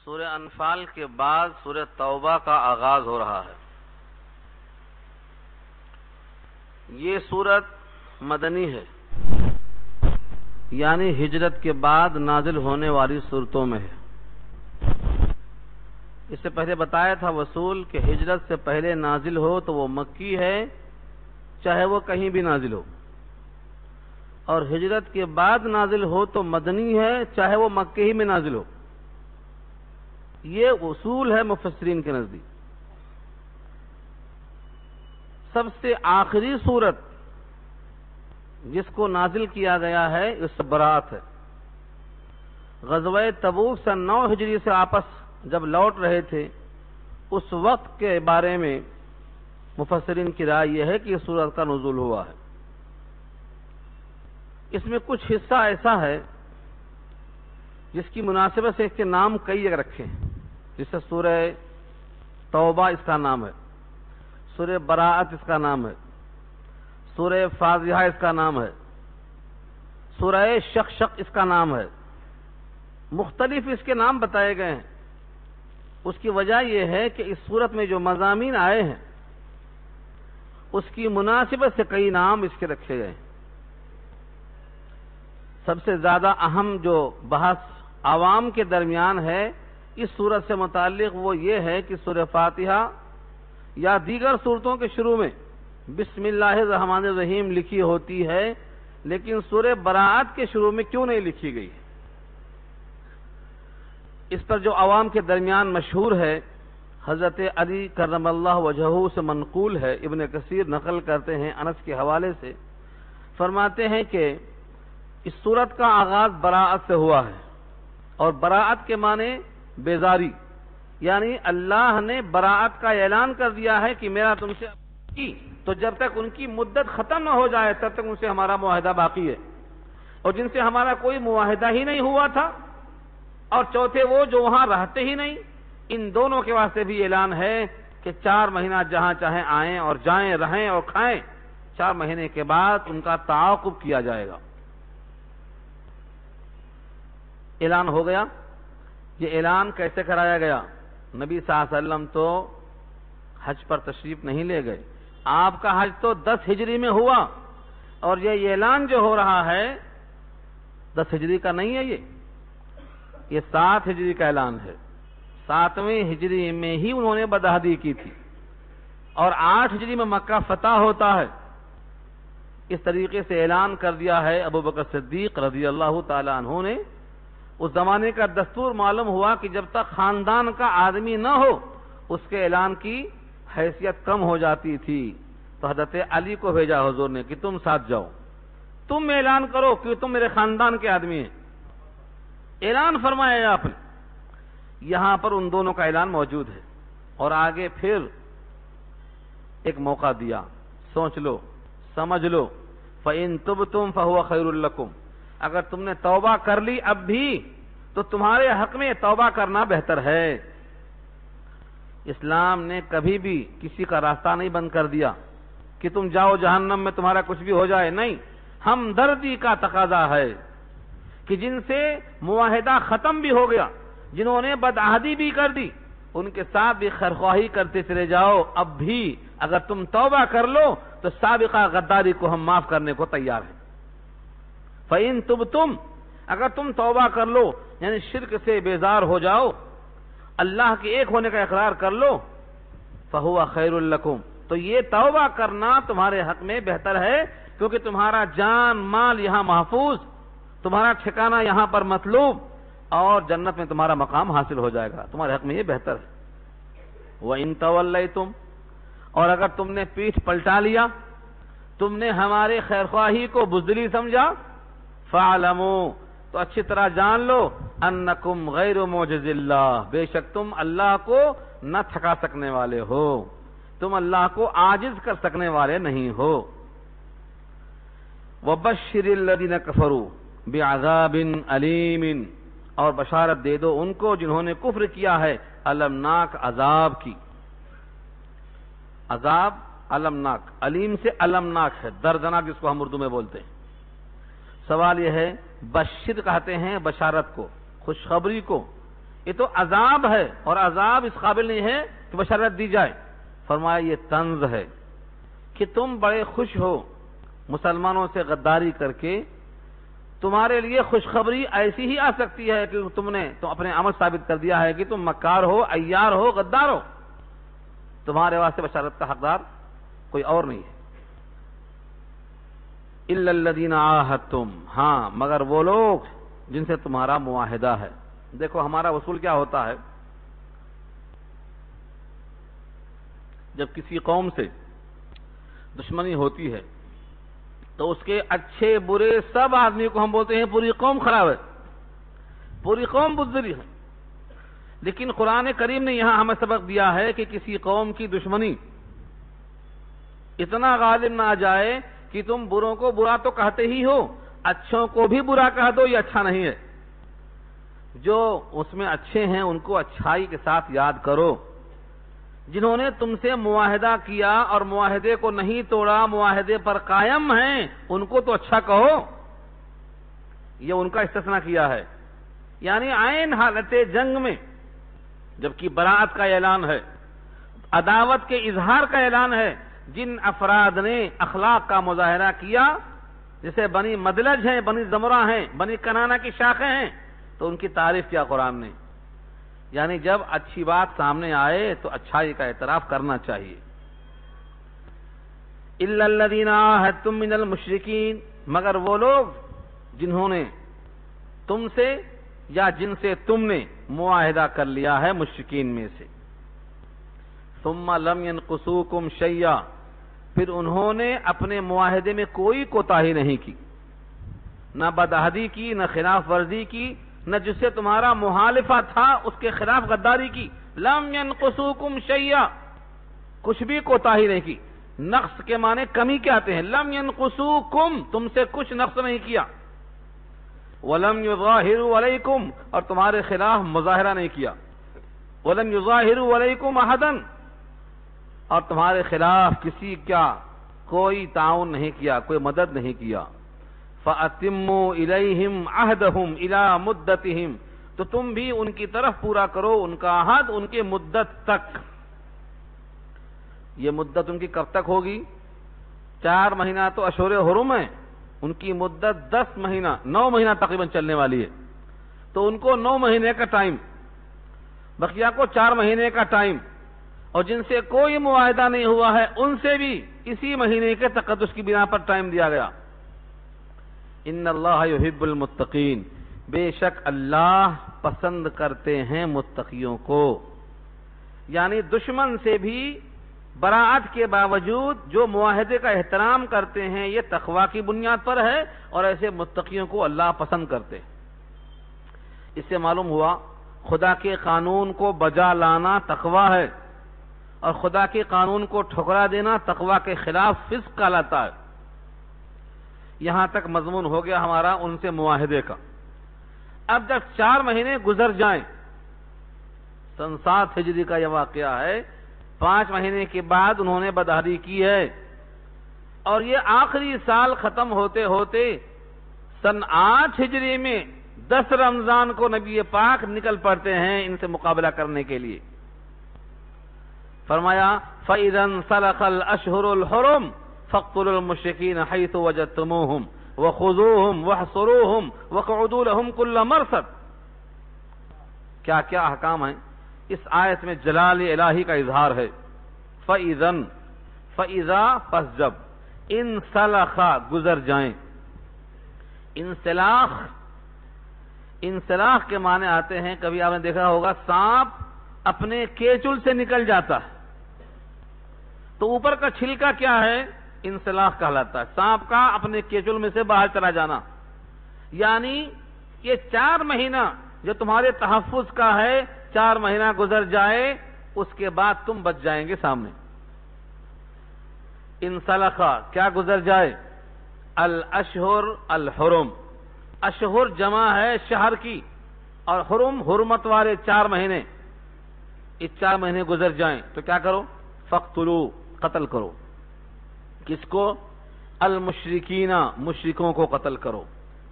سورہ انفال کے بعد سورہ توبہ کا آغاز ہو رہا ہے۔ یہ سورت مدنی ہے، یعنی ہجرت کے بعد نازل ہونے والی سورتوں میں ہے۔ اس سے پہلے بتایا تھا وصول کہ ہجرت سے پہلے نازل ہو تو وہ مکی ہے، چاہے وہ کہیں بھی نازل ہو، اور ہجرت کے بعد نازل ہو تو مدنی ہے، چاہے وہ مکے ہی میں نازل ہو۔ یہ اصول ہے مفسرین کے نزدیک۔ سب سے آخری سورت جس کو نازل کیا گیا ہے اس برات ہے۔ غزوہ تبوک سن 9 ہجری سے آپس جب لوٹ رہے تھے، اس وقت کے بارے میں مفسرین کی رائے یہ ہے کہ اس سورت کا نزول ہوا ہے۔ اس میں کچھ حصہ ایسا ہے جس کی مناسبت سے اس کے نام کئی جگہ رکھے ہیں، جیسے سورہ توبہ اس کا نام ہے، سورہ براءت اس کا نام ہے، سورہ فاضحہ اس کا نام ہے، سورہ شقشق اس کا نام ہے۔ مختلف اس کے نام بتائے گئے ہیں۔ اس کی وجہ یہ ہے کہ اس سورت میں جو مضامین آئے ہیں اس کی مناسبت سے کئی نام اس کے رکھے گئے ہیں۔ سب سے زیادہ اہم جو بحث عوام کے درمیان ہے اس سورت سے متعلق وہ یہ ہے کہ سورہ فاتحہ یا دیگر سورتوں کے شروع میں بسم اللہ الرحمن الرحیم لکھی ہوتی ہے، لیکن سورہ براءت کے شروع میں کیوں نہیں لکھی گئی؟ اس پر جو عوام کے درمیان مشہور ہے، حضرت علی کرم اللہ وجہہ سے منقول ہے، ابن کثیر نقل کرتے ہیں انس کے حوالے سے، فرماتے ہیں کہ اس سورت کا آغاز براءت سے ہوا ہے، اور براءت کے معنی بیزاری، یعنی اللہ نے براءت کا اعلان کر دیا ہے کہ میرا تم سے کی، تو جب تک ان کی مدت ختم نہ ہو جائے تب تک ان سے ہمارا معاہدہ باقی ہے، اور جن سے ہمارا کوئی معاہدہ ہی نہیں ہوا تھا، اور چوتھے وہ جو وہاں رہتے ہی نہیں، ان دونوں کے واسطے بھی اعلان ہے کہ 4 مہینہ جہاں چاہیں آئیں اور جائیں، رہیں اور کھائیں، 4 مہینے کے بعد ان کا تعاقب کیا جائے گا۔ اعلان ہو گیا۔ یہ اعلان کیسے کرایا گیا؟ نبی صلی اللہ علیہ وسلم تو حج پر تشریف نہیں لے گئے، آپ کا حج تو 10 ہجری میں ہوا، اور یہ اعلان جو ہو رہا ہے 10 ہجری کا نہیں ہے، یہ 7 ہجری کا اعلان ہے۔ 7ویں ہجری میں ہی انہوں نے بدعہدی کی تھی، اور 8 ہجری میں مکہ فتح ہوتا ہے۔ اس طریقے سے اعلان کر دیا ہے ابو بکر صدیق رضی اللہ تعالی عنہ نے۔ اس زمانے کا دستور معلوم ہوا کہ جب تک خاندان کا آدمی نہ ہو اس کے اعلان کی حیثیت کم ہو جاتی تھی، تو حضرت علی کو بھیجا حضور نے کہ تم ساتھ جاؤ، تم اعلان کرو کہ تم میرے خاندان کے آدمی ہیں۔ اعلان فرمایا آپ نے، یہاں پر ان دونوں کا اعلان موجود ہے، اور آگے پھر ایک موقع دیا، سوچ لو، سمجھ لو، فَإِن تُبْتُمْ فَهُوَ خَيْرٌ لَكُمْ، اگر تم نے توبہ کر لی اب بھی تو تمہارے حق میں توبہ کرنا بہتر ہے۔ اسلام نے کبھی بھی کسی کا راستہ نہیں بند کر دیا کہ تم جاؤ جہنم میں تمہارا کچھ بھی ہو جائے، نہیں، ہمدردی کا تقاضا ہے کہ جن سے معاہدہ ختم بھی ہو گیا، جنہوں نے بدعہدی بھی کر دی، ان کے ساتھ بھی خیرخواہی کرتے چلے جاؤ۔ اب بھی اگر تم توبہ کر لو تو سابقہ غداری کو ہم معاف کرنے کو تیار ہیں۔ فَإِن تُبْتُمْ، اگر تم توبہ کر لو، یعنی شرک سے بیزار ہو جاؤ، اللہ کے ایک ہونے کا اقرار کر لو، فَهُوَ خَيْرٌ لَكُمْ، تو یہ توبہ کرنا تمہارے حق میں بہتر ہے، کیونکہ تمہارا جان مال یہاں محفوظ، تمہارا ٹھکانہ یہاں پر مطلوب، اور جنت میں تمہارا مقام حاصل ہو جائے گا، تمہارے حق میں یہ بہتر ہے۔ وَإِن تَوَلَّيْتُمْ، اور اگر تم نے پیٹھ پلٹا لیا، تم نے ہمارے خیرخواہی کو بزدلی سمجھا، فَاعْلَمُوا، تو اچھی طرح جان لو، أَنَّكُمْ غَيْرُ مُعْجِزِ اللَّهِ، بے شک تم اللہ کو نہ تھکا سکنے والے ہو، تم اللہ کو عاجز کر سکنے والے نہیں ہو۔ وَبَشِّرِ الَّذِينَ كَفَرُوا بِعَذَابٍ أَلِيمٍ، اور بشارت دے دو ان کو جنہوں نے کفر کیا ہے المناک عذاب کی۔ عذاب المناک، علیم سے المناک ہے، دردناک جس کو ہم اردو میں بولتے ہیں۔ سوال یہ ہے، بشر کہتے ہیں بشارت کو، خوشخبری کو، یہ تو عذاب ہے، اور عذاب اس قابل نہیں ہے کہ بشارت دی جائے۔ فرمایا یہ طنز ہے کہ تم بڑے خوش ہو مسلمانوں سے غداری کر کے، تمہارے لیے خوشخبری ایسی ہی آ سکتی ہے کہ تم نے تو اپنے عمل ثابت کر دیا ہے کہ تم مکار ہو، عیار ہو، غدار ہو، تمہارے واسطے بشارت کا حقدار کوئی اور نہیں ہے۔ الا الذین عاہدتم، ہاں مگر وہ لوگ جن سے تمہارا معاہدہ ہے۔ دیکھو ہمارا اصول کیا ہوتا ہے، جب کسی قوم سے دشمنی ہوتی ہے تو اس کے اچھے برے سب آدمی کو ہم بولتے ہیں پوری قوم خراب ہے، پوری قوم بزدلی ہے۔ لیکن قرآن کریم نے یہاں ہمیں سبق دیا ہے کہ کسی قوم کی دشمنی اتنا غالب نہ آ جائے کہ تم بروں کو برا تو کہتے ہی ہو، اچھوں کو بھی برا کہہ دو، یہ اچھا نہیں ہے۔ جو اس میں اچھے ہیں ان کو اچھائی کے ساتھ یاد کرو، جنہوں نے تم سے معاہدہ کیا اور معاہدے کو نہیں توڑا، معاہدے پر قائم ہیں، ان کو تو اچھا کہو۔ یہ ان کا استثناء کیا ہے، یعنی عین حالت جنگ میں جبکہ براءت کا اعلان ہے، عداوت کے اظہار کا اعلان ہے، جن افراد نے اخلاق کا مظاہرہ کیا، جیسے بنی مدلج ہیں، بنی زمرہ ہیں، بنی کنانہ کی شاخیں ہیں، تو ان کی تعریف کیا قرآن نے، یعنی جب اچھی بات سامنے آئے تو اچھائی کا اعتراف کرنا چاہیے۔ الا الذین عاہدتم من المشرکین، مگر وہ لوگ جنہوں نے تم سے یا جن سے تم نے معاہدہ کر لیا ہے مشرکین میں سے، ثم لم ينقصوکم شیئا، پھر انہوں نے اپنے معاہدے میں کوئی کوتاہی نہیں کی، نہ بدعہدی کی، نہ خلاف ورزی کی، نہ جس سے تمہارا محالفہ تھا اس کے خلاف غداری کی۔ لم ينقصوکم شیئا، کچھ بھی کوتاہی نہیں کی۔ نقص کے معنی کمی کے آتے ہیں۔ لم ينقصوکم، تم سے کچھ نقص نہیں کیا۔ ولم يظاہروا علیکم، اور تمہارے خلاف مظاہرہ نہیں کیا۔ ولم يظاہروا علیکم احدا، اور تمہارے خلاف کسی کا کوئی تعاون نہیں کیا، کوئی مدد نہیں کیا۔ فَأَتِمُّوا إِلَيْهِمْ عَهْدَهُمْ إِلَى مُدَّتِهِمْ، تو تم بھی ان کی طرف پورا کرو ان کا عہد ان کے مدت تک۔ یہ مدت ان کی کب تک ہوگی؟ 4 مہینہ تو اشہر حرم ہیں، ان کی مدت 10 مہینہ 9 مہینہ تقریباً چلنے والی ہے، تو ان کو 9 مہینے کا ٹائم، بقیہ کو 4 مہینے کا ٹائم، اور جن سے کوئی معاہدہ نہیں ہوا ہے ان سے بھی اسی مہینے کے تقدس کی بنا پر ٹائم دیا گیا۔ ان اللہ یحب المتقین، بے شک اللہ پسند کرتے ہیں متقیوں کو، یعنی دشمن سے بھی براعت کے باوجود جو معاہدے کا احترام کرتے ہیں یہ تقوی کی بنیاد پر ہے، اور ایسے متقیوں کو اللہ پسند کرتے ہیں۔ اس سے معلوم ہوا خدا کے قانون کو بجا لانا تقوی ہے، اور خدا کے قانون کو ٹھکرا دینا تقوی کے خلاف فسق کہلاتا ہے۔ یہاں تک مضمون ہو گیا ہمارا ان سے معاہدے کا۔ اب جب 4 مہینے گزر جائیں، سن 7 ہجری کا یہ واقعہ ہے، 5 مہینے کے بعد انہوں نے بدعہدی کی ہے، اور یہ آخری سال ختم ہوتے ہوتے سن 8 ہجری میں 10 رمضان کو نبی پاک نکل پڑتے ہیں ان سے مقابلہ کرنے کے لیے۔ فرمایا فَإِذَا انْسَلَخَ الْأَشْهُرُ الْحُرُمُ فَاقْتُلُوا الْمُشْرِكِينَ حَيْثُ وَجَدتُّمُوهُمْ وَخُذُوهُمْ وَاحْصُرُوهُمْ وَاقْعُدُوا لَهُمْ كُلَّ مَرْصَدٍ۔ کیا کیا احکام ہیں اس آیت میں، جلال الہی کا اظہار ہے۔ فَإِذَا پس جب، انسلخ گزر جائیں، انسلاخ کے معنی آتے ہیں، کبھی آپ نے دیکھا ہوگا سانپ اپنے کیچل سے نکل جاتا ہے تو اوپر کا چھلکا کیا ہے؟ انسلاخ کہلاتا ہے، سانپ کا اپنے کیچل میں سے باہر چلا جانا۔ یعنی یہ 4 مہینہ جو تمہارے تحفظ کا ہے، 4 مہینہ گزر جائے اس کے بعد تم بچ جائیں گے سامنے۔ انسلخ کیا گزر جائے؟ الاشہر الحرم، اشہر جمع ہے شہر کی، اور حرم حرمت والے 4 مہینے، یہ 4 مہینے گزر جائیں تو کیا کرو؟ فَاقْتُلُوا، قتل کرو۔ کس کو؟ المشرکین، مشرکوں کو قتل کرو۔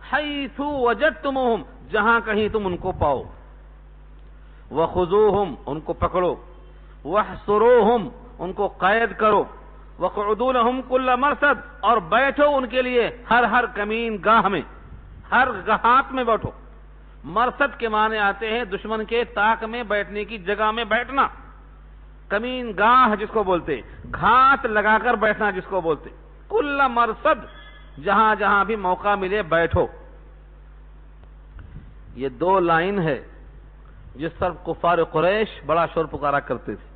حَيْثُ وَجَدْتُمُوهُمْ، جہاں کہیں تم ان کو پاؤ۔ وخذوہم ان کو پکڑو، واحصروہم ان کو قید کرو، وقعدوا لہم کل مرصد اور بیٹھو ان کے لیے ہر کمین گاہ میں، ہر گہات میں بیٹھو۔ مرصد کے معنی آتے ہیں دشمن کے طاق میں بیٹھنے کی جگہ میں بیٹھنا، کمین گاہ جس کو بولتے، گھات لگا کر بیٹھنا جس کو بولتے، کل مرصد جہاں جہاں بھی موقع ملے بیٹھو۔ یہ 2 لائن ہے جس پر کفار قریش بڑا شور پکارا کرتے تھے۔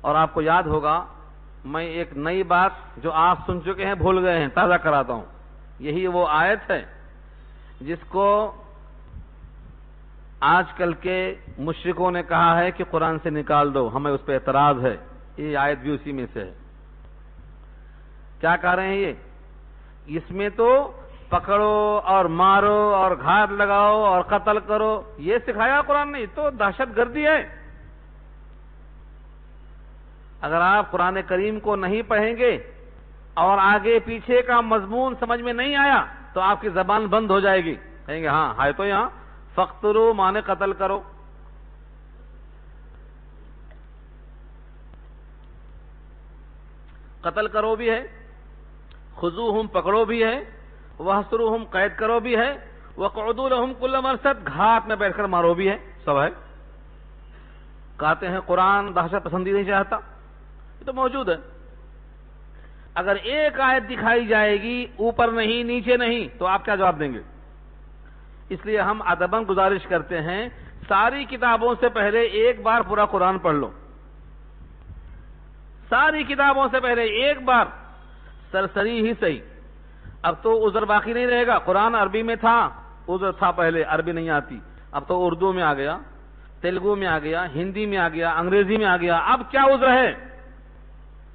اور آپ کو یاد ہوگا، میں ایک نئی بات جو آپ سن چکے ہیں بھول گئے ہیں تازہ کراتا ہوں۔ یہی وہ آیت ہے جس کو آج کل کے مشرکوں نے کہا ہے کہ قرآن سے نکال دو، ہمیں اس پہ اعتراض ہے۔ یہ آیت بھی اسی میں سے ہے۔ کیا کہہ رہے ہیں یہ؟ اس میں تو پکڑو اور مارو اور گھات لگاؤ اور قتل کرو، یہ سکھایا قرآن نے، یہ تو دہشت گردی ہے۔ اگر آپ قرآن کریم کو نہیں پڑھیں گے اور آگے پیچھے کا مضمون سمجھ میں نہیں آیا تو آپ کی زبان بند ہو جائے گی، کہیں گے ہاں ہے تو یہاں فقتلوا مانے قتل کرو۔ قتل کرو بھی ہے، خذوہم پکڑو بھی ہے، واحصروہم قید کرو بھی ہے، وقعدوا لہم کل مرصد گھات میں بیٹھ کر مارو بھی ہے، سب ہے۔ کہتے ہیں قرآن دہشت پسندی نہیں چاہتا، یہ تو موجود ہے۔ اگر ایک آیت دکھائی جائے گی اوپر نہیں نیچے نہیں تو آپ کیا جواب دیں گے؟ اس لیے ہم ادباً گزارش کرتے ہیں ساری کتابوں سے پہلے ایک بار پورا قرآن پڑھ لو، ساری کتابوں سے پہلے ایک بار سرسری ہی صحیح۔ اب تو عذر باقی نہیں رہے گا، قرآن عربی میں تھا، عذر تھا پہلے، عربی نہیں آتی، اب تو اردو میں آ گیا، تیلگو میں آ گیا، ہندی میں آ گیا، انگریزی میں آ گیا، اب کیا عذر ہے؟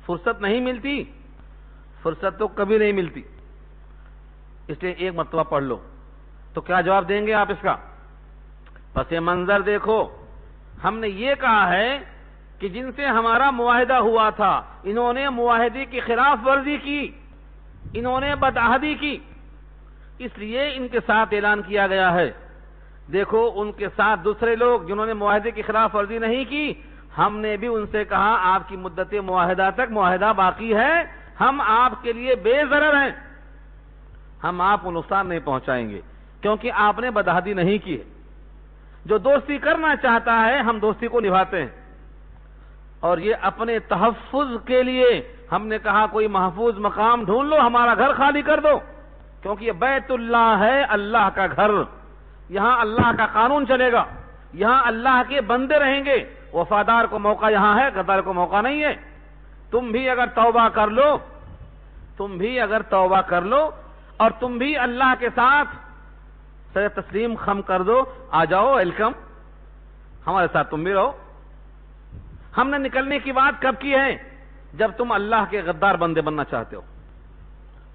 فرصت نہیں ملتی، فرصت تو کبھی نہیں ملتی، اس لیے ایک مرتبہ پڑھ لو۔ تو کیا جواب دیں گے آپ اس کا؟ پس منظر دیکھو، ہم نے یہ کہا ہے کہ جن سے ہمارا معاہدہ ہوا تھا انہوں نے معاہدے کی خلاف ورزی کی، انہوں نے بدعہدی کی، اس لیے ان کے ساتھ اعلان کیا گیا ہے۔ دیکھو ان کے ساتھ دوسرے لوگ جنہوں نے معاہدے کی خلاف ورزی نہیں کی، ہم نے بھی ان سے کہا آپ کی مدت معاہدہ تک معاہدہ باقی ہے، ہم آپ کے لیے بے ضرر ہیں، ہم آپ کو نقصان نہیں پہنچائیں گے کیونکہ آپ نے بدعہدی نہیں کی ہے۔ جو دوستی کرنا چاہتا ہے ہم دوستی کو نبھاتے ہیں، اور یہ اپنے تحفظ کے لیے ہم نے کہا کوئی محفوظ مقام ڈھونڈ لو، ہمارا گھر خالی کر دو، کیونکہ یہ بیت اللہ ہے، اللہ کا گھر، یہاں اللہ کا قانون چلے گا، یہاں اللہ کے بندے رہیں گے، وفادار کو موقع یہاں ہے، غدار کو موقع نہیں ہے۔ تم بھی اگر توبہ کر لو، تم بھی اگر توبہ کر لو اور تم بھی اللہ کے ساتھ سر تسلیم خم کر دو، آ جاؤ، ویلکم، ہمارے ساتھ تم بھی رہو۔ ہم نے نکلنے کی بات کب کی ہے؟ جب تم اللہ کے غدار بندے بننا چاہتے ہو۔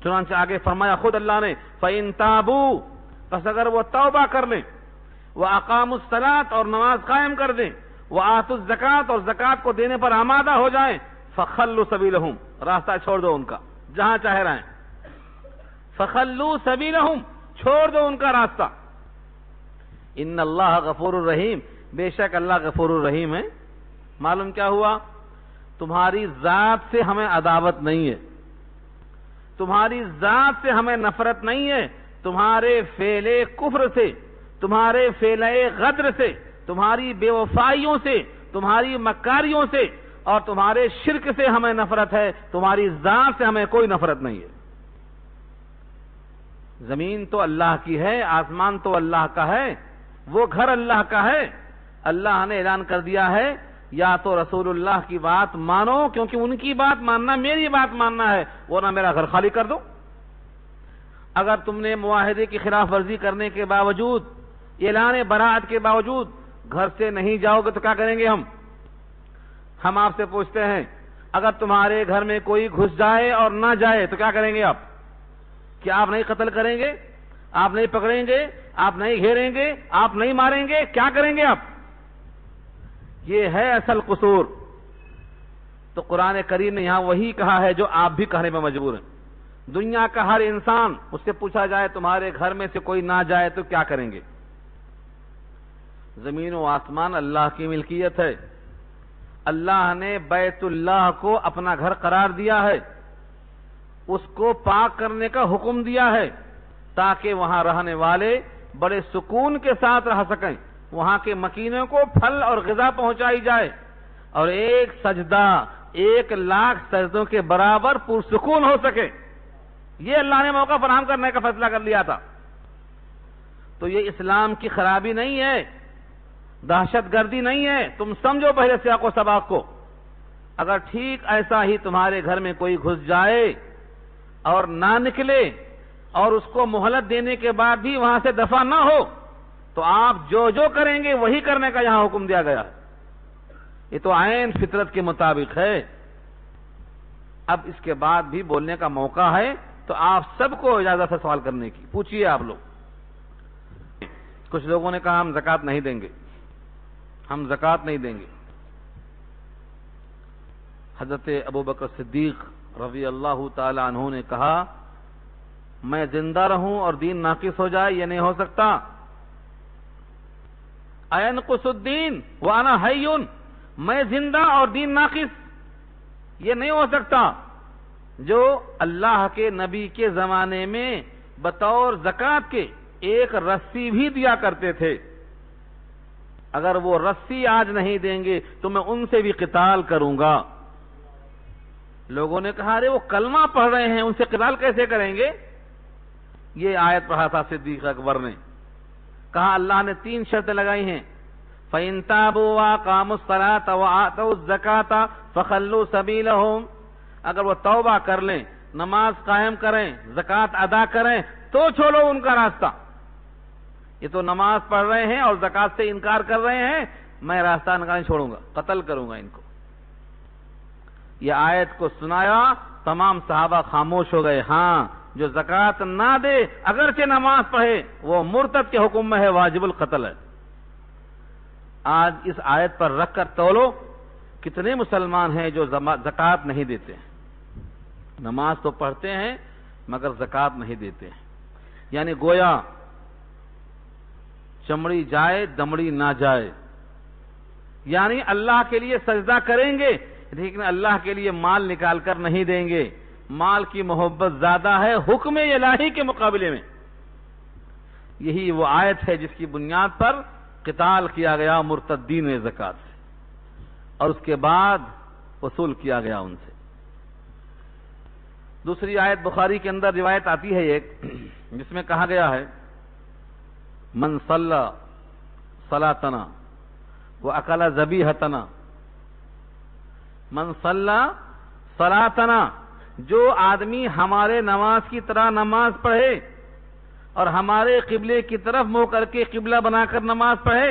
چنانچہ آگے فرمایا خود اللہ نے فَإِن تَابُوا، پس اگر وہ توبہ کر لیں، وَأَقَامُوا الصَّلَاةَ اور نماز قائم کر دیں، وَآتُوا الزَّكَاةَ اور زکوٰۃ کو دینے پر آمادہ ہو جائیں، فَخَلُّوا سَبِيلَهُمْ راستہ چھوڑ دو ان کا، جہاں چاہے رہیں، فَخَلُّوا سَبِيلَهُمْ چھوڑ دو ان کا راستہ، ان اللہ غفور الرحیم، بے شک اللہ غفور الرحیم ہے۔ معلوم کیا ہوا؟ تمہاری ذات سے ہمیں عداوت نہیں ہے، تمہاری ذات سے ہمیں نفرت نہیں ہے، تمہارے فعل کفر سے، تمہارے فعل غدر سے، تمہاری بے وفائیوں سے، تمہاری مکاریوں سے اور تمہارے شرک سے ہمیں نفرت ہے، تمہاری ذات سے ہمیں کوئی نفرت نہیں ہے۔ زمین تو اللہ کی ہے، آسمان تو اللہ کا ہے، وہ گھر اللہ کا ہے۔ اللہ نے اعلان کر دیا ہے یا تو رسول اللہ کی بات مانو، کیونکہ ان کی بات ماننا میری بات ماننا ہے، ورنہ میرا گھر خالی کر دو۔ اگر تم نے معاہدے کی خلاف ورزی کرنے کے باوجود، اعلان براءت کے باوجود گھر سے نہیں جاؤ گے تو کیا کریں گے ہم آپ سے پوچھتے ہیں، اگر تمہارے گھر میں کوئی گھس جائے اور نہ جائے تو کیا کریں گے آپ؟ کیا آپ نہیں قتل کریں گے؟ آپ نہیں پکڑیں گے؟ آپ نہیں گھیریں گے؟ آپ نہیں ماریں گے؟ کیا کریں گے آپ؟ یہ ہے اصل قصور۔ تو قرآن کریم نے یہاں وہی کہا ہے جو آپ بھی کہنے میں مجبور ہیں۔ دنیا کا ہر انسان، اس سے پوچھا جائے تمہارے گھر میں سے کوئی نہ جائے تو کیا کریں گے؟ زمین و آسمان اللہ کی ملکیت ہے. اللہ نے بیت اللہ کو اپنا گھر قرار دیا ہے، اس کو پاک کرنے کا حکم دیا ہے تاکہ وہاں رہنے والے بڑے سکون کے ساتھ رہ سکیں، وہاں کے مکینوں کو پھل اور غذا پہنچائی جائے، اور ایک سجدہ 1,00,000 سجدوں کے برابر پرسکون ہو سکے. یہ اللہ نے موقع فراہم کرنے کا فیصلہ کر لیا تھا. تو یہ اسلام کی خرابی نہیں ہے، دہشت گردی نہیں ہے. تم سمجھو پہلے سیاق و سباق کو. اگر ٹھیک ایسا ہی تمہارے گھر میں کوئی گھس جائے اور نہ نکلے اور اس کو مہلت دینے کے بعد بھی وہاں سے دفع نہ ہو تو آپ جو کریں گے وہی کرنے کا یہاں حکم دیا گیا ہے. یہ تو عین فطرت کے مطابق ہے. اب اس کے بعد بھی بولنے کا موقع ہے تو آپ سب کو اجازت ہے سوال کرنے کی. پوچھئے آپ لوگ. کچھ لوگوں نے کہا ہم زکوٰۃ نہیں دیں گے، ہم زکوٰۃ نہیں دیں گے. حضرت ابوبکر صدیق رضی اللہ تعالی عنہ نے کہا میں زندہ رہوں اور دین ناقص ہو جائے، یہ نہیں ہو سکتا. اینقص الدین وانا حی، میں زندہ اور دین ناقص، یہ نہیں ہو سکتا. جو اللہ کے نبی کے زمانے میں بطور زکوٰۃ کے ایک رسی بھی دیا کرتے تھے، اگر وہ رسی آج نہیں دیں گے تو میں ان سے بھی قتال کروں گا. لوگوں نے کہا ارے وہ کلمہ پڑھ رہے ہیں، ان سے قتال کیسے کریں گے؟ یہ آیت پڑھا تھا صدیق اکبر نے. کہا اللہ نے 3 شرطیں لگائی ہیں، فَإِن تَابُوا وَأَقَامُوا الصَّلَاةَ وَآتَوُا الزَّكَاةَ فَخَلُّوا سَبِيلَهُمْ. اگر وہ توبہ کر لیں، نماز قائم کریں، زکوٰۃ ادا کریں تو چھوڑو ان کا راستہ. یہ تو نماز پڑھ رہے ہیں اور زکوٰۃ سے انکار کر رہے ہیں، میں راستہ نہیں چھوڑوں گا، قتل کروں گا ان کو. یہ آیت کو سنایا، تمام صحابہ خاموش ہو گئے. ہاں جو زکوٰۃ نہ دے اگرچہ نماز پڑھے وہ مرتد کے حکم میں ہے، واجب القتل ہے. آج اس آیت پر رکھ کر تولو کتنے مسلمان ہیں جو زکوٰۃ نہیں دیتے ہیں. نماز تو پڑھتے ہیں مگر زکوٰۃ نہیں دیتے ہیں. یعنی گویا چمڑی جائے دمڑی نہ جائے. یعنی اللہ کے لیے سجدہ کریں گے لیکن اللہ کے لیے مال نکال کر نہیں دیں گے. مال کی محبت زیادہ ہے حکم الہی کے مقابلے میں. یہی وہ آیت ہے جس کی بنیاد پر قتال کیا گیا مرتدین زکوٰۃ سے، اور اس کے بعد وصول کیا گیا ان سے. دوسری آیت بخاری کے اندر روایت آتی ہے ایک، جس میں کہا گیا ہے من صلی صلاتنا واکل ذبیحتنا. من صلی صلاتنا، جو آدمی ہمارے نماز کی طرح نماز پڑھے اور ہمارے قبلے کی طرف منہ کر کے قبلہ بنا کر نماز پڑھے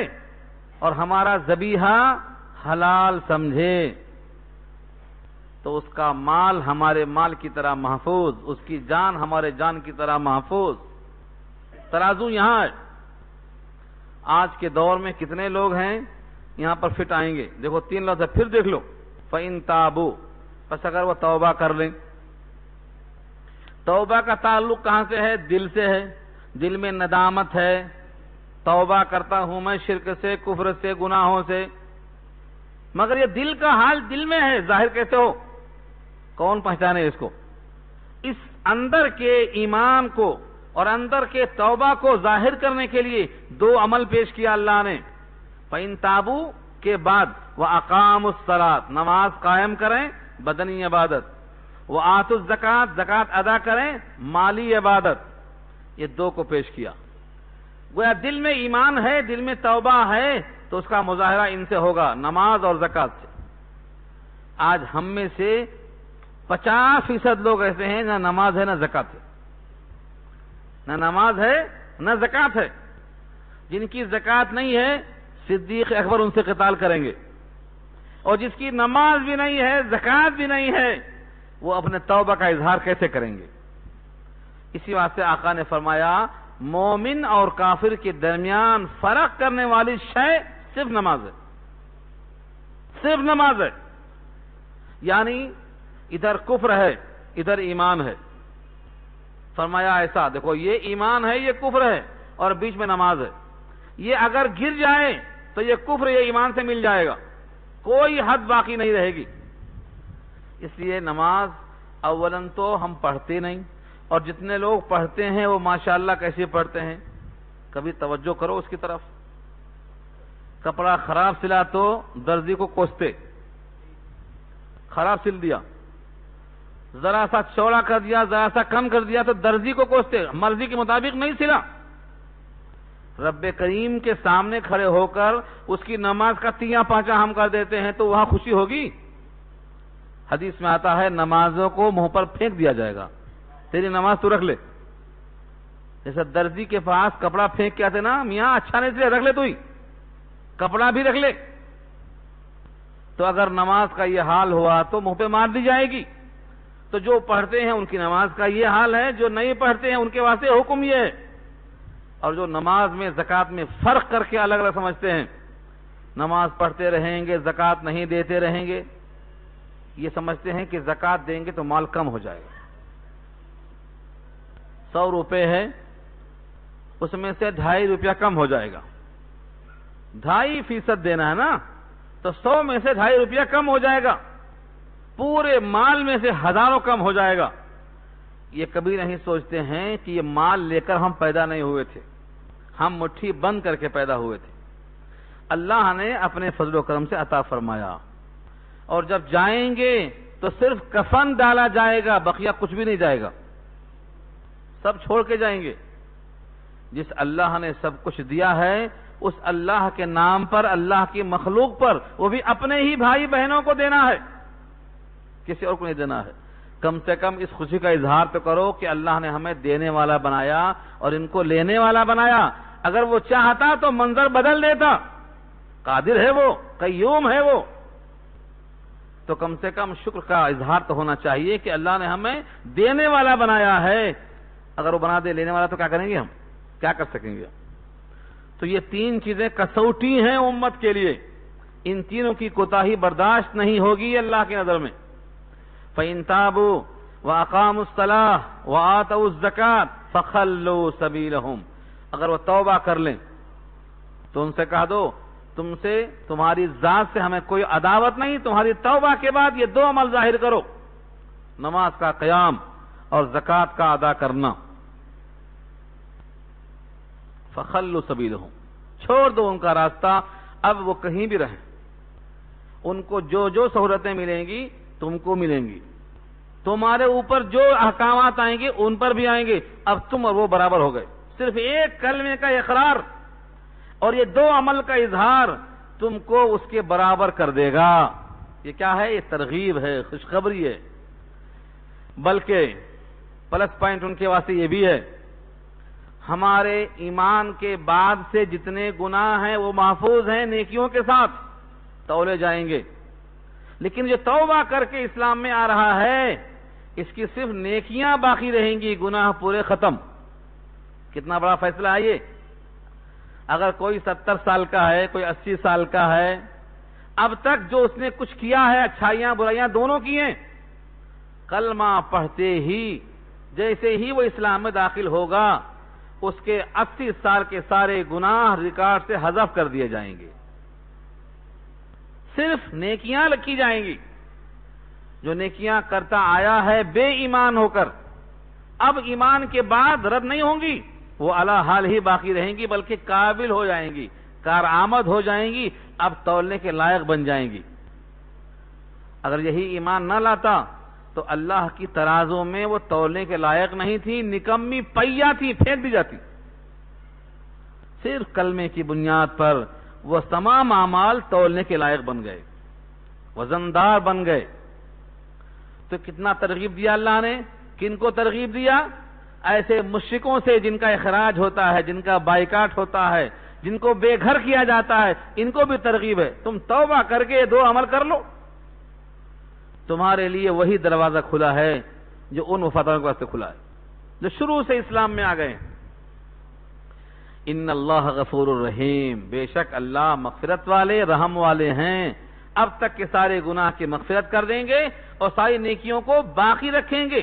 اور ہمارا ذبیحہ حلال سمجھے تو اس کا مال ہمارے مال کی طرح محفوظ، اس کی جان ہمارے جان کی طرح محفوظ. ترازو یہاں ہے. آج کے دور میں کتنے لوگ ہیں یہاں پر فٹ آئیں گے؟ دیکھو 3 لفظ ہے، پھر دیکھ لو. فَإِن تَابُوا، بس اگر وہ توبہ کر لیں. توبہ کا تعلق کہاں سے ہے؟ دل سے ہے. دل میں ندامت ہے، توبہ کرتا ہوں میں شرک سے، کفر سے، گناہوں سے. مگر یہ دل کا حال دل میں ہے، ظاہر کیسے ہو؟ کون پہچانے اس کو؟ اس اندر کے ایمان کو اور اندر کے توبہ کو ظاہر کرنے کے لیے 2 عمل پیش کیا اللہ نے. فَإِن تَابُوا کے بعد وَأَقَامُوا الصَّلَاةَ، نماز قائم کریں، بدنی عبادت. وَآتُوا الزَّكَاةَ، زکوٰۃ ادا کریں، مالی عبادت. یہ 2 کو پیش کیا. گویا دل میں ایمان ہے، دل میں توبہ ہے تو اس کا مظاہرہ ان سے ہوگا، نماز اور زکوٰۃ سے. آج ہم میں سے 50% لوگ ایسے ہیں نہ نماز ہے نہ زکوٰۃ ہے. نہ نماز ہے نہ زکوٰۃ ہے. جن کی زکوٰۃ نہیں ہے صدیق اکبر ان سے قتال کریں گے، اور جس کی نماز بھی نہیں ہے زکوٰۃ بھی نہیں ہے وہ اپنے توبہ کا اظہار کیسے کریں گے؟ اسی واسطے آقا نے فرمایا مومن اور کافر کے درمیان فرق کرنے والی شے صرف نماز ہے، صرف نماز ہے. یعنی ادھر کفر ہے ادھر ایمان ہے. فرمایا ایسا دیکھو، یہ ایمان ہے یہ کفر ہے اور بیچ میں نماز ہے. یہ اگر گر جائے تو یہ کفر یہ ایمان سے مل جائے گا، کوئی حد باقی نہیں رہے گی۔ اس لیے نماز اولاً تو ہم پڑھتے نہیں، اور جتنے لوگ پڑھتے ہیں وہ ماشاءاللہ کیسے پڑھتے ہیں، کبھی توجہ کرو اس کی طرف۔ کپڑا خراب سلا تو درزی کو کوستے، خراب سل دیا، ذرا سا چوڑا کر دیا، ذرا سا کم کر دیا تو درزی کو کوستے، مرضی کے مطابق نہیں سلا۔ رب کریم کے سامنے کھڑے ہو کر اس کی نماز کا تیاں پانچا ہم کر دیتے ہیں تو وہاں خوشی ہوگی؟ حدیث میں آتا ہے نمازوں کو منہ پر پھینک دیا جائے گا، تیری نماز تو رکھ لے۔ جیسے درزی کے پاس کپڑا پھینک کے آتے نا، میاں اچھا نہیں چلے رکھ لے، تو ہی کپڑا بھی رکھ لے۔ تو اگر نماز کا یہ حال ہوا تو منہ پہ مار دی جائے گی۔ تو جو پڑھتے ہیں ان کی نماز کا یہ حال ہے، جو نہیں پڑھتے ہیں ان کے واسطے حکم یہ ہے۔ اور جو نماز میں زکوٰۃ میں فرق کر کے الگ الگ سمجھتے ہیں، نماز پڑھتے رہیں گے زکوٰۃ نہیں دیتے رہیں گے، یہ سمجھتے ہیں کہ زکوٰۃ دیں گے تو مال کم ہو جائے گا۔ 100 روپے ہے، اس میں سے 2.5 روپیہ کم ہو جائے گا، 2.5% دینا ہے نا، تو 100 میں سے 2.5 روپیہ کم ہو جائے گا، پورے مال میں سے ہزاروں کم ہو جائے گا۔ یہ کبھی نہیں سوچتے ہیں کہ یہ مال لے کر ہم پیدا نہیں ہوئے تھے، ہم مٹھی بند کر کے پیدا ہوئے تھے، اللہ نے اپنے فضل و کرم سے عطا فرمایا۔ اور جب جائیں گے تو صرف کفن ڈالا جائے گا، بقیہ کچھ بھی نہیں جائے گا، سب چھوڑ کے جائیں گے۔ جس اللہ نے سب کچھ دیا ہے اس اللہ کے نام پر، اللہ کی مخلوق پر، وہ بھی اپنے ہی بھائی بہنوں کو دینا ہے، کسی اور کو نہیں دینا ہے۔ کم سے کم اس خوشی کا اظہار تو کرو کہ اللہ نے ہمیں دینے والا بنایا اور ان کو لینے والا بنایا۔ اگر وہ چاہتا تو منظر بدل دیتا، قادر ہے وہ، قیوم ہے وہ۔ تو کم سے کم شکر کا اظہار تو ہونا چاہیے کہ اللہ نے ہمیں دینے والا بنایا ہے۔ اگر وہ بنا دے لینے والا تو کیا کریں گے ہم، کیا کر سکیں گے؟ تو یہ 3 چیزیں کسوٹی ہیں امت کے لیے، ان تینوں کی کوتاہی برداشت نہیں ہوگی اللہ کی نظر میں۔ فَإِن تَابُوا وَأَقَامُوا الصَّلَاةَ وَآتَوُا الزَّكَاةَ فَخَلُّوا سَبِيلَهُمْ، اگر وہ توبہ کر لیں تو ان سے کہہ دو تم سے تمہاری ذات سے ہمیں کوئی عداوت نہیں، تمہاری توبہ کے بعد یہ 2 عمل ظاہر کرو، نماز کا قیام اور زکوٰۃ کا ادا کرنا۔ فَخَلُّوا سَبِيلَهُمْ، چھوڑ دو ان کا راستہ، اب وہ کہیں بھی رہیں، ان کو جو جو سہولتیں ملیں گی تم کو ملیں گی، تمہارے اوپر جو احکامات آئیں گے ان پر بھی آئیں گے، اب تم اور وہ برابر ہو گئے۔ صرف ایک کلمے کا اقرار اور یہ 2 عمل کا اظہار تم کو اس کے برابر کر دے گا۔ یہ کیا ہے؟ یہ ترغیب ہے، خوشخبری ہے۔ بلکہ پلس پوائنٹ ان کے واسطے یہ بھی ہے، ہمارے ایمان کے بعد سے جتنے گناہ ہیں وہ محفوظ ہیں، نیکیوں کے ساتھ تولے جائیں گے۔ لیکن جو توبہ کر کے اسلام میں آ رہا ہے اس کی صرف نیکیاں باقی رہیں گی، گناہ پورے ختم۔ کتنا بڑا فیصلہ ہے یہ! اگر کوئی 70 سال کا ہے، کوئی 80 سال کا ہے، اب تک جو اس نے کچھ کیا ہے، اچھائیاں برائیاں دونوں کی ہیں، کلمہ پڑھتے ہی جیسے ہی وہ اسلام میں داخل ہوگا اس کے 80 سال کے سارے گناہ ریکارڈ سے حذف کر دیے جائیں گے، صرف نیکیاں لکھی جائیں گی۔ جو نیکیاں کرتا آیا ہے بے ایمان ہو کر، اب ایمان کے بعد رد نہیں ہوں گی، وہ اعلی حال ہی باقی رہیں گی، بلکہ قابل ہو جائیں گی، کارآمد ہو جائیں گی، اب تولنے کے لائق بن جائیں گی۔ اگر یہی ایمان نہ لاتا تو اللہ کی ترازو میں وہ تولنے کے لائق نہیں تھی، نکمی پہیا تھی، پھینک دی جاتی۔ صرف کلمے کی بنیاد پر وہ تمام اعمال تولنے کے لائق بن گئے، وزندار بن گئے۔ تو کتنا ترغیب دیا اللہ نے، کن کو ترغیب دیا؟ ایسے مشرکوں سے جن کا اخراج ہوتا ہے، جن کا بائیکاٹ ہوتا ہے، جن کو بے گھر کیا جاتا ہے، ان کو بھی ترغیب ہے، تم توبہ کر کے 2 عمل کر لو، تمہارے لیے وہی دروازہ کھلا ہے جو ان وفاداروں کے واسطے کھلا ہے جو شروع سے اسلام میں آ گئے۔ ان اللہ غفور الرحیم، بے شک اللہ مغفرت والے، رحم والے ہیں، اب تک کے سارے گناہ کی مغفرت کر دیں گے اور ساری نیکیوں کو باقی رکھیں گے۔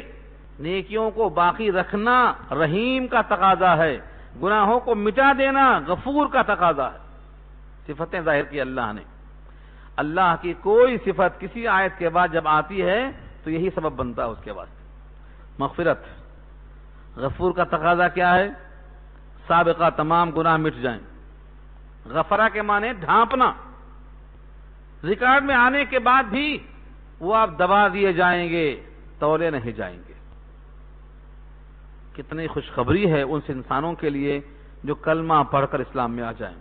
نیکیوں کو باقی رکھنا رحیم کا تقاضا ہے، گناہوں کو مٹا دینا غفور کا تقاضا ہے۔ صفتیں ظاہر کی اللہ نے. اللہ کی کوئی صفت کسی آیت کے بعد جب آتی ہے تو یہی سبب بنتا ہے اس کے واسطے. مغفرت، غفور کا تقاضا کیا ہے؟ سابقہ تمام گناہ مٹ جائیں. غفرہ کے معنی ڈھانپنا، ریکارڈ میں آنے کے بعد بھی وہ آپ دبا دیے جائیں گے، تولے نہیں جائیں گے. کتنی خوشخبری ہے ان انسانوں کے لیے جو کلمہ پڑھ کر اسلام میں آ جائیں،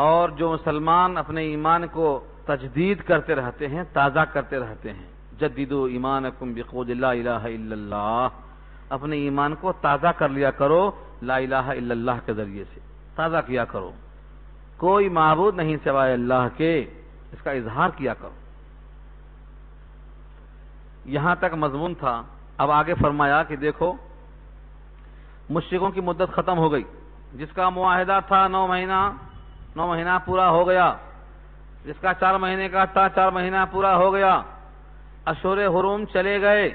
اور جو مسلمان اپنے ایمان کو تجدید کرتے رہتے ہیں، تازہ کرتے رہتے ہیں. جددوا ایمانکم بقول لا الہ الا اللہ، اپنے ایمان کو تازہ کر لیا کرو لا الہ الا اللہ کے ذریعے سے، تازہ کیا کرو. کوئی معبود نہیں سوائے اللہ کے، اس کا اظہار کیا کرو. یہاں تک مضمون تھا. اب آگے فرمایا کہ دیکھو مشرکوں کی مدت ختم ہو گئی. جس کا معاہدہ تھا 9 مہینہ پورا ہو گیا. جس کا 4 مہینے کا تھا 4 مہینہ پورا ہو گیا. اشہر حرم چلے گئے.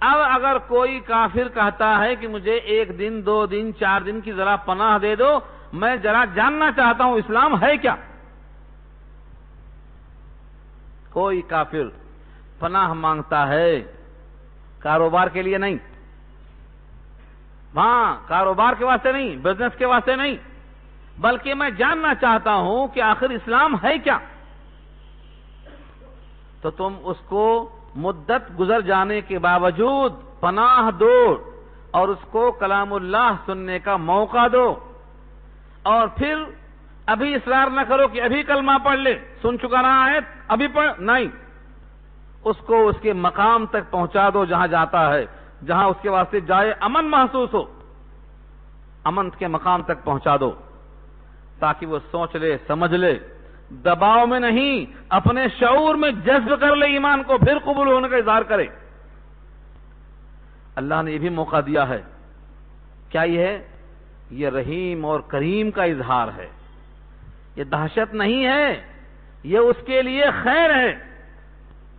اب اگر کوئی کافر کہتا ہے کہ مجھے 1 دن 2 دن 4 دن کی ذرا پناہ دے دو، میں ذرا جاننا چاہتا ہوں اسلام ہے کیا. کوئی کافر پناہ مانگتا ہے، کاروبار کے لیے نہیں، ہاں کاروبار کے واسطے نہیں، بزنس کے واسطے نہیں، بلکہ میں جاننا چاہتا ہوں کہ آخر اسلام ہے کیا. تو تم اس کو مدت گزر جانے کے باوجود پناہ دو اور اس کو کلام اللہ سننے کا موقع دو. اور پھر ابھی اصرار نہ کرو کہ ابھی کلمہ پڑھ لے، سن چکا نا آیت ابھی پڑھ، نہیں. اس کو اس کے مقام تک پہنچا دو جہاں جاتا ہے، جہاں اس کے واسطے جائے امن محسوس ہو، امن کے مقام تک پہنچا دو تاکہ وہ سوچ لے، سمجھ لے، دباؤ میں نہیں، اپنے شعور میں جذب کر لے ایمان کو، پھر قبول ہونے کا اظہار کرے. اللہ نے یہ بھی موقع دیا ہے. کیا یہ ہے؟ یہ رحیم اور کریم کا اظہار ہے. یہ دہشت نہیں ہے، یہ اس کے لیے خیر ہے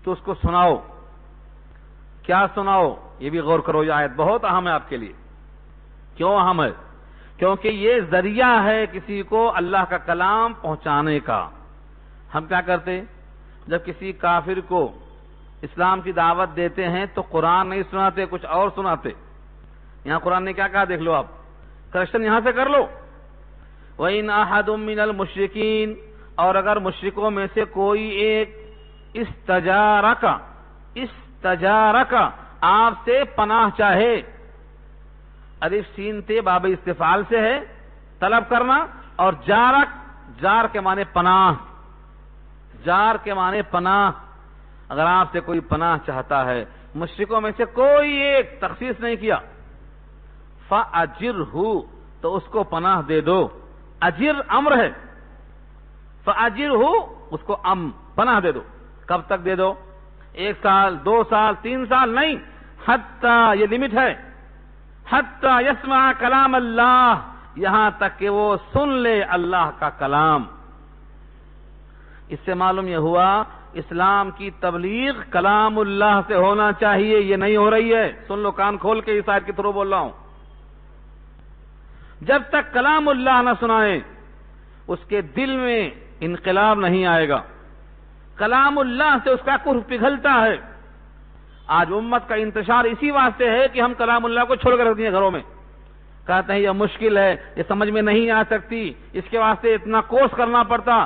کہ اس کو سناؤ. کیا سناؤ؟ یہ بھی غور کرو، یہ آیت بہت اہم ہے آپ کے لیے. کیوں اہم ہے؟ کیونکہ یہ ذریعہ ہے کسی کو اللہ کا کلام پہنچانے کا. ہم کیا کرتے؟ جب کسی کافر کو اسلام کی دعوت دیتے ہیں تو قرآن نہیں سناتے، کچھ اور سناتے. یہاں قرآن نے کیا کہا دیکھ لو آپ، کرشن یہاں سے کر لو. وَإِنْ أَحَدٌ مِّنَ الْمُشْرِكِينَ، اور اگر مشرکوں میں سے کوئی ایک استجارک آپ سے پناہ چاہے. الف سین تے باب استفعال سے ہے، طلب کرنا، اور جار کے معنی پناہ، جار کے معنی پناہ. اگر آپ سے کوئی پناہ چاہتا ہے، مشرکوں میں سے کوئی ایک، تخصیص نہیں کیا، فَأَجِرْهُ، تو اس کو پناہ دے دو. اجر امر ہے، فَأَجِرْهُ، اس کو پناہ دے دو. کب تک دے دو؟ 1 سال 2 سال 3 سال نہیں، حتیٰ، یہ لمٹ ہے، حتیٰ یسمع کلام اللہ، یہاں تک کہ وہ سن لے اللہ کا کلام. اس سے معلوم یہ ہوا اسلام کی تبلیغ کلام اللہ سے ہونا چاہیے. یہ نہیں ہو رہی ہے. سن لو کان کھول کے، اس آیت کے تھرو بول رہا ہوں. جب تک کلام اللہ نہ سنائیں اس کے دل میں انقلاب نہیں آئے گا. کلام اللہ سے اس کا کرہ پگھلتا ہے. آج امت کا انتشار اسی واسطے ہے کہ ہم کلام اللہ کو چھوڑ کر رکھ دیے گھروں میں. کہتے ہیں یہ مشکل ہے، یہ سمجھ میں نہیں آ سکتی، اس کے واسطے اتنا کورس کرنا پڑتا.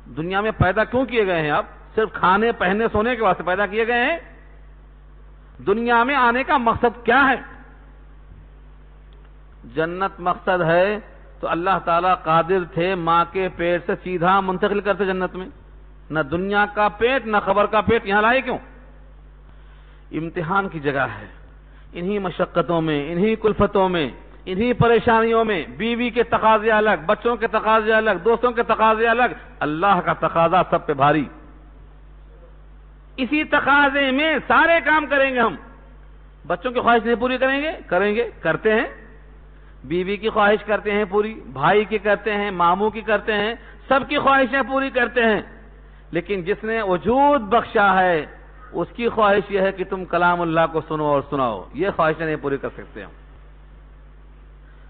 دنیا میں پیدا کیوں کیے گئے ہیں؟ آپ صرف کھانے پہننے سونے کے واسطے پیدا کیے گئے ہیں؟ دنیا میں آنے کا مقصد کیا ہے؟ جنت مقصد ہے تو اللہ تعالیٰ قادر تھے ماں کے پیٹ سے سیدھا منتقل کرتے جنت میں. نہ دنیا کا پیٹ نہ خبر کا پیٹ یہاں لائے کیوں؟ امتحان کی جگہ ہے. انہی مشقتوں میں، انہی کلفتوں میں، انہی پریشانیوں میں، بیوی کے تقاضے الگ، بچوں کے تقاضے الگ، دوستوں کے تقاضے الگ، اللہ کا تقاضا سب پہ بھاری. اسی تقاضے میں سارے کام کریں گے ہم. بچوں کی خواہش نہیں پوری کریں گے، کرتے ہیں. بیوی کی خواہش کرتے ہیں پوری، بھائی کی کرتے ہیں، ماموں کی کرتے ہیں، سب کی خواہشیں پوری کرتے ہیں. لیکن جس نے وجود بخشا ہے اس کی خواہش یہ ہے کہ تم کلام اللہ کو سنو اور سناؤ. یہ خواہشیں نہیں پوری کر سکتے ہم.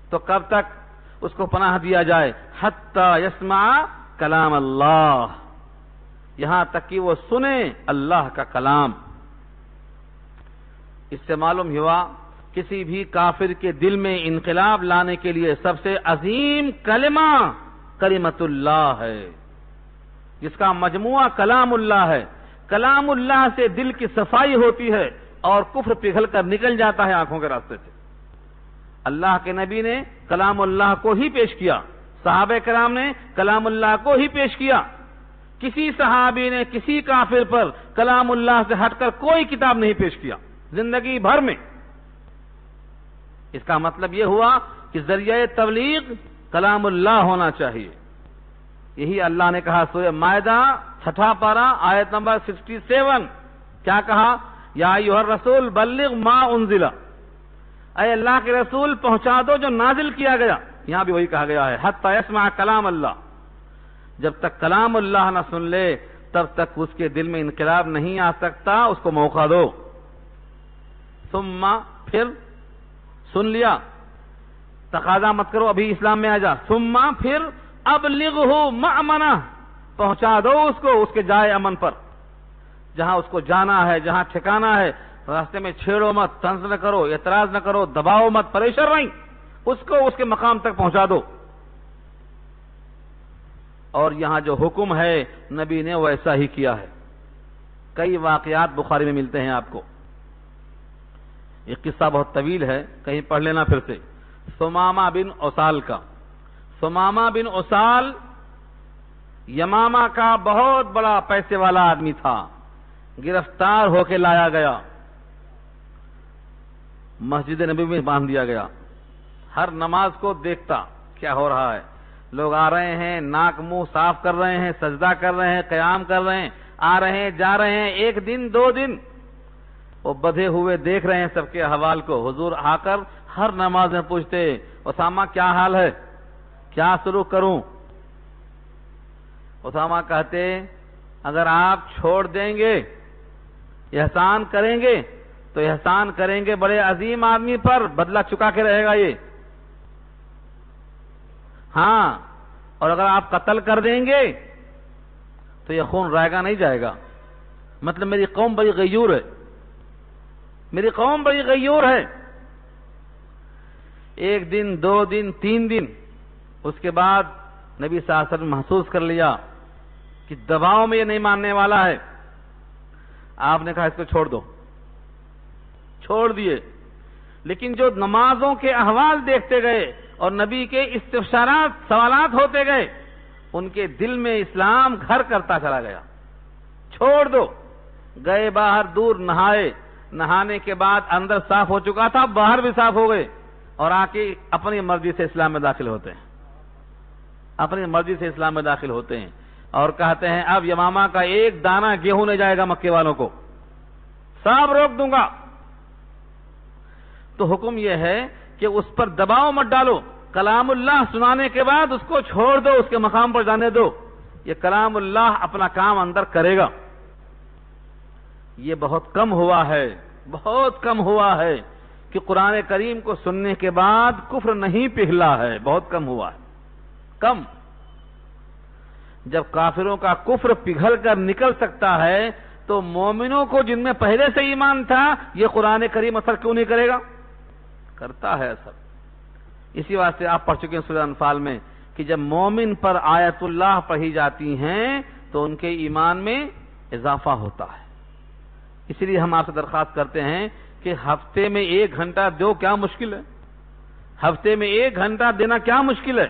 تو کب تک؟ اس کو پناہ دیا جائے حتی یسمع کلام اللہ، یہاں تک کہ وہ سنے اللہ کا کلام۔ اس سے معلوم ہوا کسی بھی کافر کے دل میں انقلاب لانے کے لیے سب سے عظیم کلمہ کلمۃ اللہ ہے، جس کا مجموعہ کلام اللہ ہے۔ کلام اللہ سے دل کی صفائی ہوتی ہے اور کفر پگھل کر نکل جاتا ہے آنکھوں کے راستے سے۔ اللہ کے نبی نے کلام اللہ کو ہی پیش کیا، صحابہ کرام نے کلام اللہ کو ہی پیش کیا۔ کسی صحابی نے کسی کافر پر کلام اللہ سے ہٹ کر کوئی کتاب نہیں پیش کیا زندگی بھر میں۔ اس کا مطلب یہ ہوا کہ ذریعہ تبلیغ کلام اللہ ہونا چاہیے۔ یہی اللہ نے کہا سورہ مائدہ 6 پارہ آیت نمبر 67، کیا کہا؟ یا ایھا الرسول بلغ ما انزل، اے اللہ کے رسول پہنچا دو جو نازل کیا گیا۔ یہاں بھی وہی کہا گیا ہے حتی یسمع کلام اللہ، جب تک کلام اللہ نہ سن لے تب تک اس کے دل میں انقلاب نہیں آ سکتا، اس کو موقع دو۔ ثم، پھر سن لیا، تقاضا مت کرو ابھی اسلام میں آ جا۔ ثم، پھر ابلغہ مأمنہ، پہنچا دو اس کو اس کے جائے امن پر، جہاں اس کو جانا ہے، جہاں ٹھکانا ہے۔ راستے میں چھیڑو مت، طنز نہ کرو، اعتراض نہ کرو، دباؤ مت، پریشر نہیں، اس کو اس کے مقام تک پہنچا دو۔ اور یہاں جو حکم ہے نبی نے ویسا ہی کیا ہے۔ کئی واقعات بخاری میں ملتے ہیں آپ کو۔ یہ قصہ بہت طویل ہے، کہیں پڑھ لینا پھر سے۔ ثمامہ بن اسال کا، ثمامہ بن اسال یمامہ کا بہت بڑا پیسے والا آدمی تھا، گرفتار ہو کے لایا گیا، مسجد نبی میں باندھ دیا گیا۔ ہر نماز کو دیکھتا کیا ہو رہا ہے، لوگ آ رہے ہیں، ناک منہ صاف کر رہے ہیں، سجدہ کر رہے ہیں، قیام کر رہے ہیں، آ رہے ہیں جا رہے ہیں، 1 دن 2 دن وہ بدھے ہوئے دیکھ رہے ہیں سب کے احوال کو۔ حضور آ کر ہر نماز میں پوچھتے اسامہ کیا حال ہے، کیا شروع کروں؟ اسامہ کہتے اگر آپ چھوڑ دیں گے، احسان کریں گے تو احسان کریں گے بڑے عظیم آدمی پر، بدلہ چکا کے رہے گا یہ۔ ہاں، اور اگر آپ قتل کر دیں گے تو یہ خون رائے گا نہیں جائے گا۔ مطلب میری قوم بڑی غیور ہے، میری قوم بڑی غیور ہے۔ 1 دن 2 دن 3 دن، اس کے بعد نبی صلی اللہ علیہ وسلم محسوس کر لیا کہ دباؤ میں یہ نہیں ماننے والا ہے۔ آپ نے کہا اس کو چھوڑ دو، چھوڑ دیے۔ لیکن جو نمازوں کے احوال دیکھتے گئے اور نبی کے استفسارات سوالات ہوتے گئے، ان کے دل میں اسلام گھر کرتا چلا گیا۔ چھوڑ دو۔ گئے باہر دور نہائے، نہانے کے بعد اندر صاف ہو چکا تھا، باہر بھی صاف ہو گئے، اور آ کے اپنی مرضی سے اسلام میں داخل ہوتے ہیں، اپنی مرضی سے اسلام میں داخل ہوتے ہیں، اور کہتے ہیں اب یمامہ کا 1 دانہ گیہوں نہیں جائے گا مکے والوں کو، سب روک دوں گا۔ تو حکم یہ ہے کہ اس پر دباؤ مت ڈالو، کلام اللہ سنانے کے بعد اس کو چھوڑ دو، اس کے مقام پر جانے دو، یہ کلام اللہ اپنا کام اندر کرے گا۔ یہ بہت کم ہوا ہے، بہت کم ہوا ہے کہ قرآن کریم کو سننے کے بعد کفر نہیں پگھلا ہے، بہت کم ہوا ہے، کم۔ جب کافروں کا کفر پگھل کر نکل سکتا ہے تو مومنوں کو جن میں پہلے سے ایمان تھا یہ قرآن کریم اثر کیوں نہیں کرے گا؟ کرتا ہے اثر۔ اسی واسطے آپ پڑھ چکے ہیں سورہ انفال میں کہ جب مومن پر آیت اللہ پڑھی جاتی ہیں تو ان کے ایمان میں اضافہ ہوتا ہے۔ اسی لیے ہم آپ سے درخواست کرتے ہیں کہ ہفتے میں 1 گھنٹہ دو، کیا مشکل ہے؟ ہفتے میں 1 گھنٹہ دینا کیا مشکل ہے؟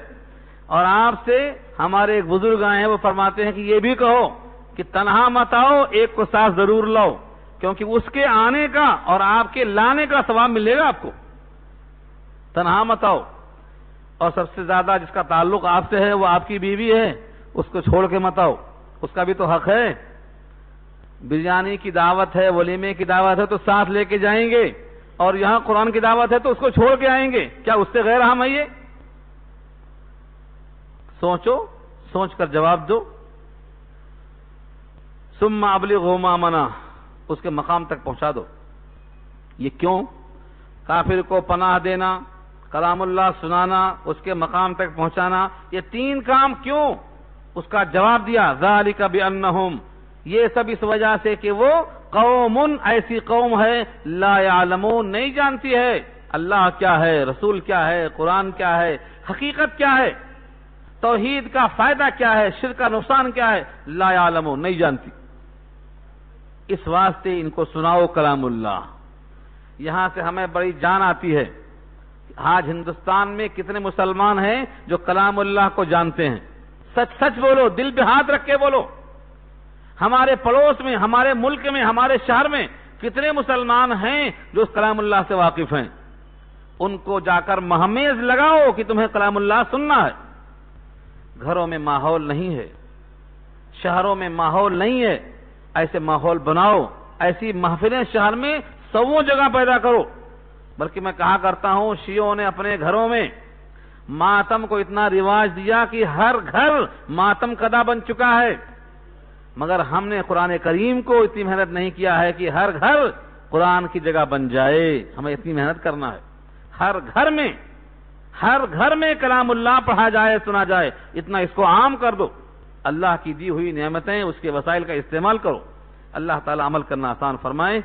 اور آپ سے ہمارے ایک بزرگ آئے ہیں، وہ فرماتے ہیں کہ یہ بھی کہو کہ تنہا مت آؤ، ایک کو ساتھ ضرور لاؤ، کیونکہ اس کے آنے کا اور آپ کے لانے کا ثواب ملے گا آپ کو۔ تنہا مت آؤ، اور سب سے زیادہ جس کا تعلق آپ سے ہے وہ آپ کی بیوی ہے، اس کو چھوڑ کے مت آؤ، اس کا بھی تو حق ہے۔ بریانی کی دعوت ہے، ولیمے کی دعوت ہے تو ساتھ لے کے جائیں گے، اور یہاں قرآن کی دعوت ہے تو اس کو چھوڑ کے آئیں گے، کیا اس سے غیر ہم ہے یہ؟ سوچو، سوچ کر جواب دو۔ ثم ابلغوا مأمنہ، اس کے مقام تک پہنچا دو۔ یہ کیوں؟ کافر کو پناہ دینا، کلام اللہ سنانا، اس کے مقام تک پہنچانا، یہ 3 کام کیوں؟ اس کا جواب دیا ذالک بانہم، یہ سب اس وجہ سے کہ وہ قوم، ایسی قوم ہے لا یعلمون، نہیں جانتی ہے اللہ کیا ہے، رسول کیا ہے، قرآن کیا ہے، حقیقت کیا ہے، توحید کا فائدہ کیا ہے، شرک کا نقصان کیا ہے، لا یعلمون، نہیں جانتی۔ اس واسطے ان کو سناؤ کلام اللہ۔ یہاں سے ہمیں بڑی جان آتی ہے، آج ہندوستان میں کتنے مسلمان ہیں جو کلام اللہ کو جانتے ہیں؟ سچ سچ بولو، دل پہ ہاتھ رکھ کے بولو۔ ہمارے پڑوس میں، ہمارے ملک میں، ہمارے شہر میں کتنے مسلمان ہیں جو اس کلام اللہ سے واقف ہیں؟ ان کو جا کر مہمیز لگاؤ کہ تمہیں کلام اللہ سننا ہے۔ گھروں میں ماحول نہیں ہے، شہروں میں ماحول نہیں ہے، ایسے ماحول بناؤ، ایسی محفلیں شہر میں 100 جگہ پیدا کرو۔ بلکہ میں کہا کرتا ہوں، شیعوں نے اپنے گھروں میں ماتم کو اتنا رواج دیا کہ ہر گھر ماتم کدا بن چکا ہے، مگر ہم نے قرآن کریم کو اتنی محنت نہیں کیا ہے کہ ہر گھر قرآن کی جگہ بن جائے۔ ہمیں اتنی محنت کرنا ہے، ہر گھر میں کلام اللہ پڑھا جائے، سنا جائے، اتنا اس کو عام کر دو۔ اللہ کی دی ہوئی نعمتیں، اس کے وسائل کا استعمال کرو۔ اللہ تعالی عمل کرنا آسان فرمائے۔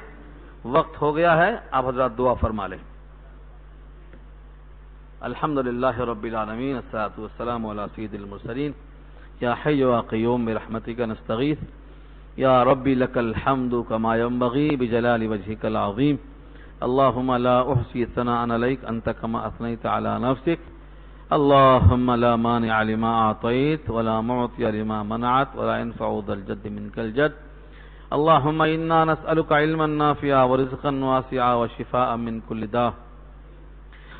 وقت ہو گیا ہے، آپ حضرات دعا فرما لیں۔ الحمدللہ رب العالمین، الصلاۃ والسلام علی سید المرسلین، یا حی یا قیوم برحمتک نستغیث، یا ربی لک الحمد کما ینبغی بجلال وجہک العظیم، اللہم لا احصی ثناء علیک انت کما اثنیت علی نفسک، اللہم لا مانع لما اعطیت ولا معطی لما منعت ولا ينفع ذا الجد منک الجد، اللہم انا نسألک علما نافعا ورزقا واسعا وشفاء من كل داء،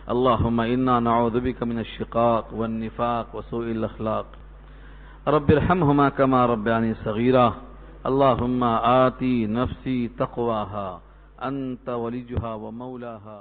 اللہم انا نعوذ بک من الشقاق والنفاق وسوء الاخلاق، رب ارحمهما كما ربياني صغيرا، اللهم آتی نفسی تقواها انت وليها ومولاها۔